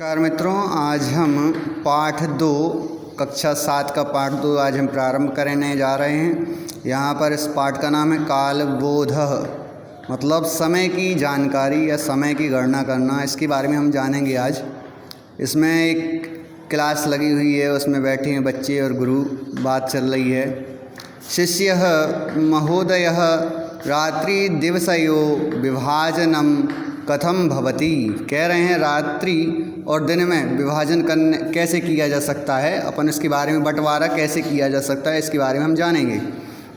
नमस्कार मित्रों, आज हम पाठ 2 कक्षा 7 का पाठ 2 आज हम प्रारंभ करने जा रहे हैं। यहाँ पर इस पाठ का नाम है कालबोधः, मतलब समय की जानकारी या समय की गणना करना। इसके बारे में हम जानेंगे आज। इसमें एक क्लास लगी हुई है, उसमें बैठे हैं बच्चे और गुरु, बात चल रही है। शिष्यः महोदयः रात्रि दिवसयो विभाजनम कथम भवति। कह रहे हैं रात्रि और दिन में विभाजन करने कैसे किया जा सकता है, अपन इसके बारे में बंटवारा कैसे किया जा सकता है, इसके बारे में हम जानेंगे।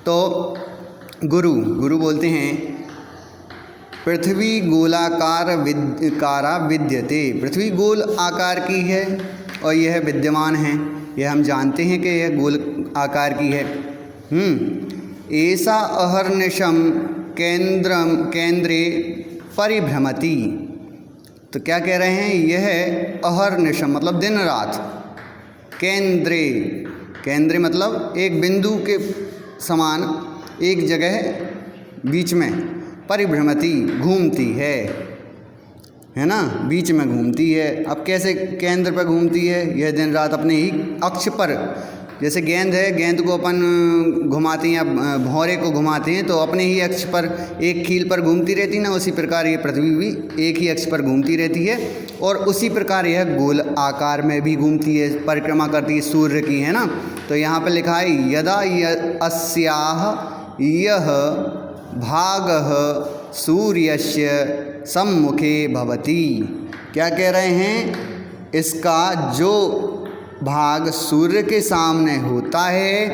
तो गुरु बोलते हैं पृथ्वी गोलाकार कारा विद्यते। पृथ्वी गोल आकार की है और यह विद्यमान है, यह हम जानते हैं कि यह गोल आकार की है। ऐसा अहर्निशम केंद्रे परिभ्रमति। तो क्या कह रहे हैं, यह अहर्निशम मतलब दिन रात, केंद्रे मतलब एक बिंदु के समान एक जगह बीच में, परिभ्रमति घूमती है ना, बीच में घूमती है। अब कैसे केंद्र पर घूमती है, यह दिन रात अपने ही अक्ष पर, जैसे गेंद है, गेंद को अपन घुमाते हैं या भौरे को घुमाते हैं तो अपने ही अक्ष पर एक कील पर घूमती रहती है ना, उसी प्रकार ये पृथ्वी भी एक ही अक्ष पर घूमती रहती है। और उसी प्रकार यह गोल आकार में भी घूमती है, परिक्रमा करती है सूर्य की, है ना। तो यहाँ पर लिखा है यदा अस्याः यह भागः सूर्यस्य सम्मुखे भवति। क्या कह रहे हैं, इसका जो भाग सूर्य के सामने होता है,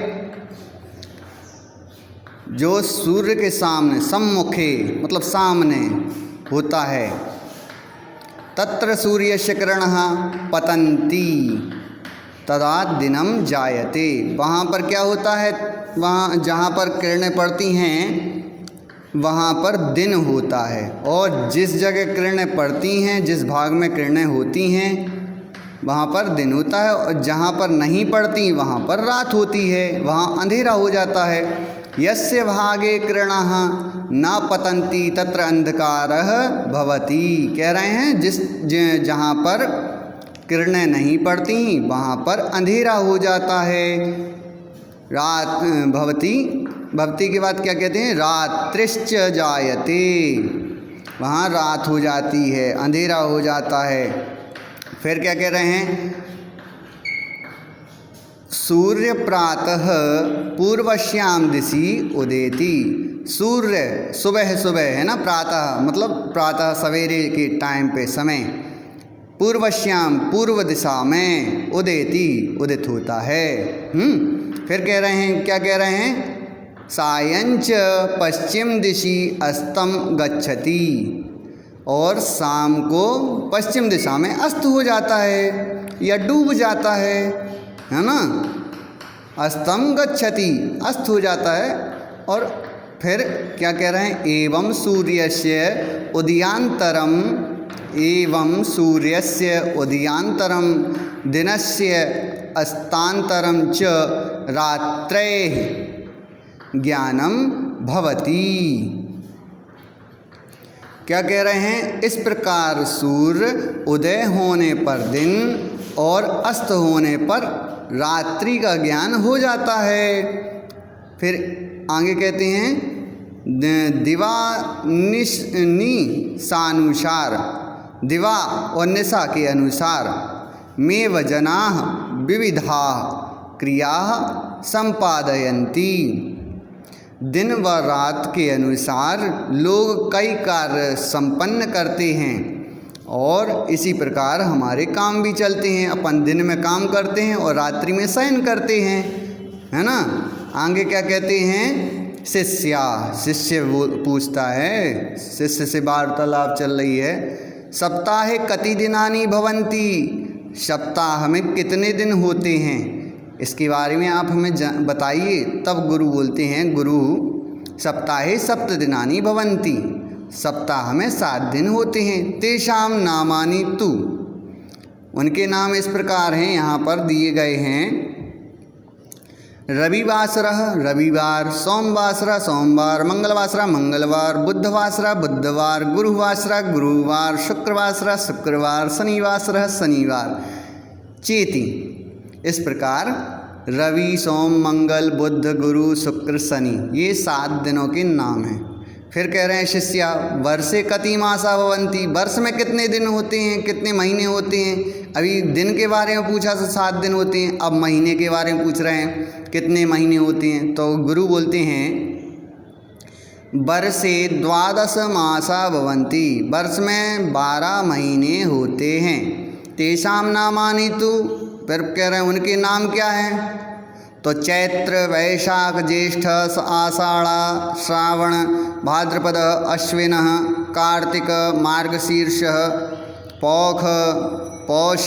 जो सूर्य के सामने, सम्मुखे मतलब सामने होता है, तत्र सूर्यस्य किरणः पतन्ति तदा दिनम जायते। वहाँ पर क्या होता है, वहाँ जहाँ पर किरणें पड़ती हैं वहाँ पर दिन होता है, और जिस जगह किरणें पड़ती हैं, जिस भाग में किरणें होती हैं वहाँ पर दिन होता है, और जहाँ पर नहीं पड़ती वहाँ पर रात होती है, वहाँ अंधेरा हो जाता है। यस्य भागे किरणः न पतन्ति तत्र अंधकारः भवति। कह रहे हैं जहाँ पर किरणें नहीं पड़ती वहाँ पर अंधेरा हो जाता है। रात भवति के बाद क्या कहते हैं, रात्रिश्च जायते, वहाँ रात हो जाती है, अंधेरा हो जाता है। फिर क्या कह रहे हैं, सूर्य प्रातः पूर्वश्याम दिशि उदेति। सूर्य सुबह है ना, प्रातः मतलब प्रातः सवेरे के टाइम पे समय, पूर्वश्याम पूर्व दिशा में, उदित होता है। फिर कह रहे हैं, क्या कह रहे हैं, सायंच पश्चिम दिशि अस्तम गच्छति। और शाम को पश्चिम दिशा में अस्त हो जाता है या डूब जाता है ना। अस्तम गच्छति, अस्त हो जाता है। और फिर क्या कह रहे हैं, एवं सूर्यस्य उदयांतरम दिनस्य अस्तांतरम च रात्रैः ज्ञानम भवति। क्या कह रहे हैं, इस प्रकार सूर्य उदय होने पर दिन और अस्त होने पर रात्रि का ज्ञान हो जाता है। फिर आगे कहते हैं दिवा निशानुसार, दिवा और निशा के अनुसार मेव जनाः विविधा क्रियाः संपादयन्ति। दिन व रात के अनुसार लोग कई कार्य संपन्न करते हैं और इसी प्रकार हमारे काम भी चलते हैं। अपन दिन में काम करते हैं और रात्रि में शयन करते हैं, है ना। आगे क्या कहते हैं, शिष्य पूछता है, शिष्य से वार्तालाप चल रही है। सप्ताहे कति दिनानि भवन्ति, सप्ताह में कितने दिन होते हैं, इसके बारे में आप हमें बताइए। तब गुरु बोलते हैं, गुरु सप्ताहे सप्त दिनानि भवन्ति, सप्ताह में 7 दिन होते हैं। तेषाम नामानि तु, उनके नाम इस प्रकार हैं, यहाँ पर दिए गए हैं। रविवासरः रविवार, सोमवासरः सोमवार, मंगलवासरः मंगलवार, बुधवासरः बुधवार, गुरुवासरः गुरुवार, शुक्रवासरः शुक्रवार, शनिवासरः शनिवार चेति। इस प्रकार रवि सोम मंगल बुध गुरु शुक्र शनि ये 7 दिनों के नाम हैं। फिर कह रहे हैं शिष्या वर्षे कति मासा भवन्ति, वर्ष में कितने दिन होते हैं, कितने महीने होते हैं। अभी दिन के बारे में पूछा तो 7 दिन होते हैं, अब महीने के बारे में पूछ रहे हैं कितने महीने होते हैं। तो गुरु बोलते हैं वर्षे 12 मासा भवन्ति, वर्ष में 12 महीने होते हैं। तेषां नामानि तु, फिर कह रहे हैं उनके नाम क्या हैं। तो चैत्र वैशाख ज्येष्ठ आषाढ़ श्रावण भाद्रपद अश्विन कार्तिक मार्गशीर्ष पौष पौष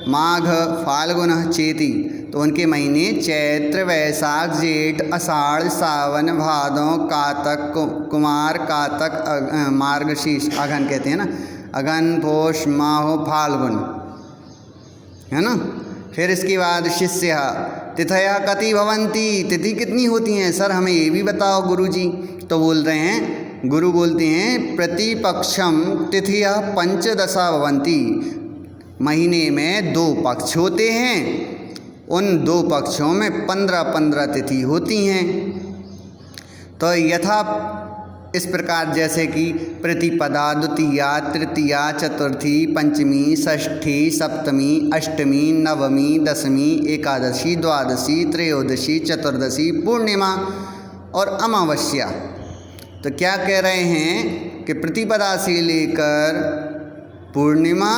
माघ फाल्गुन चेति। तो उनके महीने चैत्र वैशाख जेठ आषाढ़ सावन भादो कातक कुमार कातक मार्गशीर्ष अगन कहते हैं ना, अगन पौष माह फाल्गुन है ना। फिर इसके बाद शिष्य तिथया कति भवन्ति, तिथि कितनी होती हैं सर हमें ये भी बताओ गुरुजी। तो बोल रहे हैं गुरु बोलते हैं प्रतिपक्षम तिथिया 15 भवन्ति, महीने में 2 पक्ष होते हैं, उन 2 पक्षों में 15 तिथि होती हैं। तो यथा इस प्रकार जैसे कि प्रतिपदा द्वितीया तृतीया चतुर्थी पंचमी षष्ठी सप्तमी अष्टमी नवमी दशमी एकादशी द्वादशी त्रयोदशी चतुर्दशी पूर्णिमा और अमावस्या। तो क्या कह रहे हैं कि प्रतिपदा से लेकर पूर्णिमा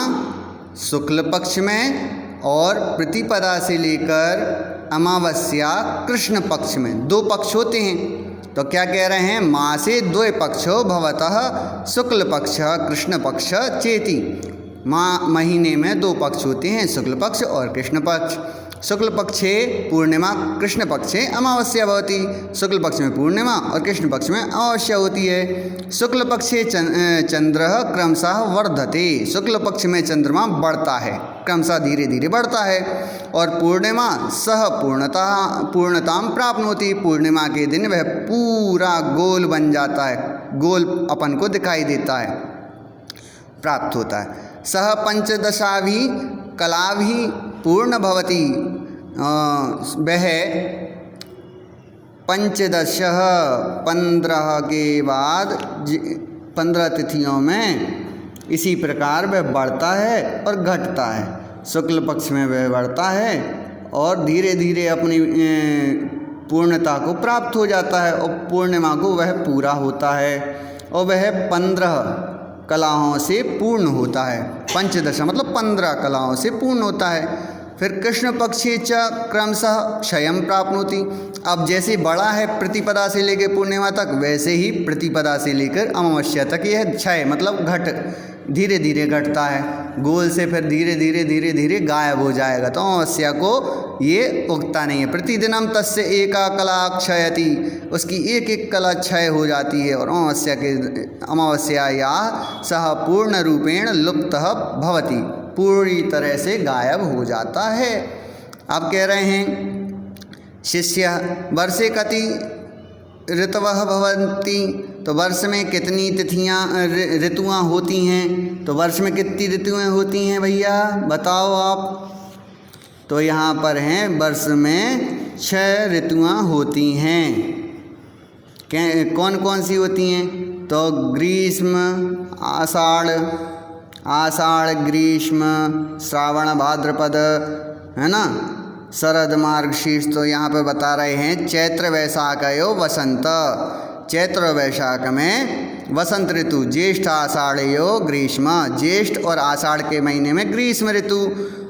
शुक्ल पक्ष में और प्रतिपदा से लेकर अमावस्या कृष्ण पक्ष में 2 पक्ष होते हैं। तो क्या कह रहे हैं मासे 2 पक्षो भवतः शुक्ल पक्ष कृष्ण पक्ष चेति। महीने में 2 पक्ष होते हैं, शुक्ल पक्ष और कृष्ण पक्ष। शुक्ल पक्षे पूर्णिमा कृष्ण पक्षे अमावस्या भवति, शुक्ल पक्ष में पूर्णिमा और कृष्ण पक्ष में अमावस्या होती है। शुक्ल पक्षे चंद्रः क्रमशः वर्धते, शुक्ल पक्ष में चंद्रमा बढ़ता है, क्रमशः धीरे धीरे बढ़ता है। और पूर्णिमा सह पूर्णताम प्राप्नोति, पूर्णिमा के दिन वह पूरा गोल बन जाता है, गोल अपन को दिखाई देता है, प्राप्त होता है। सह पंचदशा भी कला भी पूर्ण भवति, वह 15 15 के बाद 15 तिथियों में इसी प्रकार वह बढ़ता है और घटता है। शुक्ल पक्ष में वह बढ़ता है और धीरे धीरे अपनी पूर्णता को प्राप्त हो जाता है और पूर्णिमा को वह पूरा होता है और वह 15 कलाओं से पूर्ण होता है। पंचदश मतलब 15 कलाओं से पूर्ण होता है। फिर कृष्ण पक्षे च क्रमशः क्षयं प्राप्नोति, अब जैसे बड़ा है प्रतिपदा से लेकर पूर्णिमा तक, वैसे ही प्रतिपदा से लेकर अमावस्या तक यह क्षय मतलब धीरे धीरे घटता है गोल से, फिर धीरे धीरे धीरे धीरे गायब हो जाएगा। तो अमावस्या को ये उगता नहीं है। प्रतिदिनम तस्य एका कला क्षयति, उसकी एक एक कला क्षय हो जाती है और अमावस्या या सह पूर्ण रूपेण लुप्तः भवति, पूरी तरह से गायब हो जाता है। अब कह रहे हैं शिष्य वर्षे कति ऋतवः भवन्ति, तो वर्ष में कितनी तिथियां ऋतुआं होती हैं। तो वर्ष में कितनी ऋतुएं होती हैं भैया बताओ आप। तो यहाँ पर हैं वर्ष में 6 ऋतुआं होती हैं। कौन कौन सी होती हैं। तो ग्रीष्म आषाढ़ ग्रीष्म श्रावण भाद्रपद है ना, शरद मार्गशीर्ष। तो यहाँ पे बता रहे हैं चैत्र वैशाखयो वसंत, चैत्र वैशाख में वसंत ऋतु, ज्येष्ठ आषाढ़यो ग्रीष्म, ज्येष्ठ और आषाढ़ के महीने में ग्रीष्म ऋतु,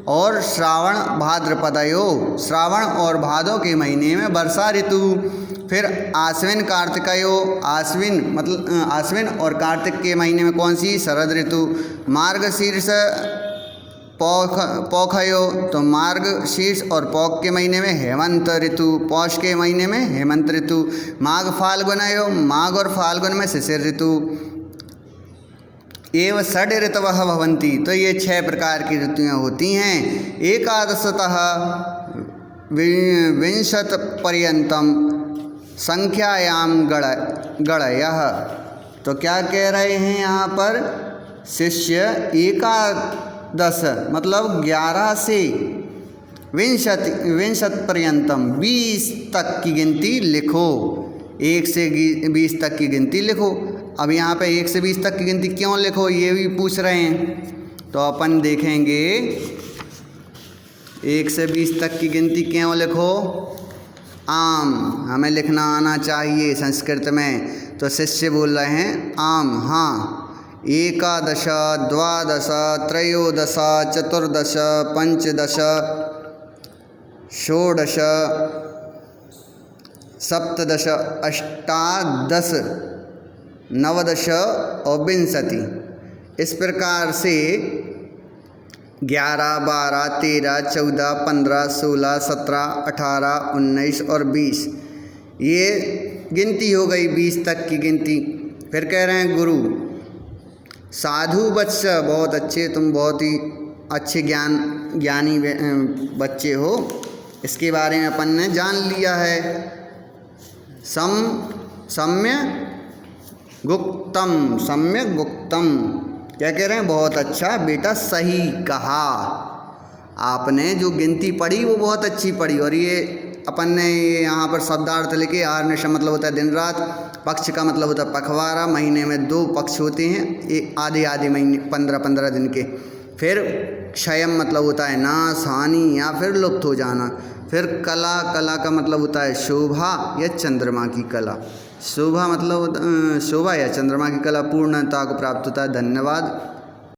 और श्रावण भाद्रपदयो, श्रावण और भादों के महीने में वर्षा ऋतु। फिर आश्विन कार्तिकयो, आश्विन मतलब आश्विन और कार्तिक के महीने में कौन सी, शरद ऋतु। मार्गशीर्ष पौखयो, तो मार्गशीर्ष और पौख के महीने में हेमंत ऋतु, पौष के महीने में हेमंत ऋतु। माघ फाल्गुनयो, माघ और फाल्गुन में शिशिर ऋतु। एवं 6 ऋतवः भवन्ति, तो ये 6 प्रकार की ऋतुएं होती हैं। एकादशतः विंशतिपर्यन्तं संख्यायां गणयः। तो क्या कह रहे हैं यहाँ पर, शिष्य एकादश मतलब 11 से विंशति पर्यंतम 20 तक की गिनती लिखो। 1 से 20 तक की गिनती लिखो। अब यहाँ पे 1 से 20 तक की गिनती क्यों लिखो ये भी पूछ रहे हैं। तो अपन देखेंगे 1 से 20 तक की गिनती क्यों लिखो। आम हमें लिखना आना चाहिए संस्कृत में। तो शिष्य बोल रहे हैं आम, हाँ। एकादश, द्वादश, त्रयोदश, चतुर्दश, पंचदश, षोडश, सप्तदश, अष्टादश, नवदश और विंशति। इस प्रकार से 11, 12, 13, 14, 15, 16, 17, 18, 19 और 20 ये गिनती हो गई 20 तक की गिनती। फिर कह रहे हैं गुरु साधु वत्स, बहुत अच्छे, तुम बहुत ही अच्छे ज्ञानी बच्चे हो। इसके बारे में अपन ने जान लिया है। सम्यक गुप्तम, क्या कह रहे हैं, बहुत अच्छा बेटा, सही कहा आपने। जो गिनती पढ़ी वो बहुत अच्छी पढ़ी। और ये अपन ने यहाँ पर शब्दार्थ लिखे। आर्निश मतलब होता है दिन रात, पक्ष का मतलब होता है पखवाड़ा। महीने में 2 पक्ष होते हैं, एक आधे महीने 15-15 दिन के। फिर क्षयम मतलब होता है नाश, हानि या फिर लुप्त हो जाना। फिर कला का मतलब होता है शोभा या चंद्रमा की कला। शोभा मतलब शोभा या चंद्रमा की कला पूर्णता को प्राप्त होता है। धन्यवाद।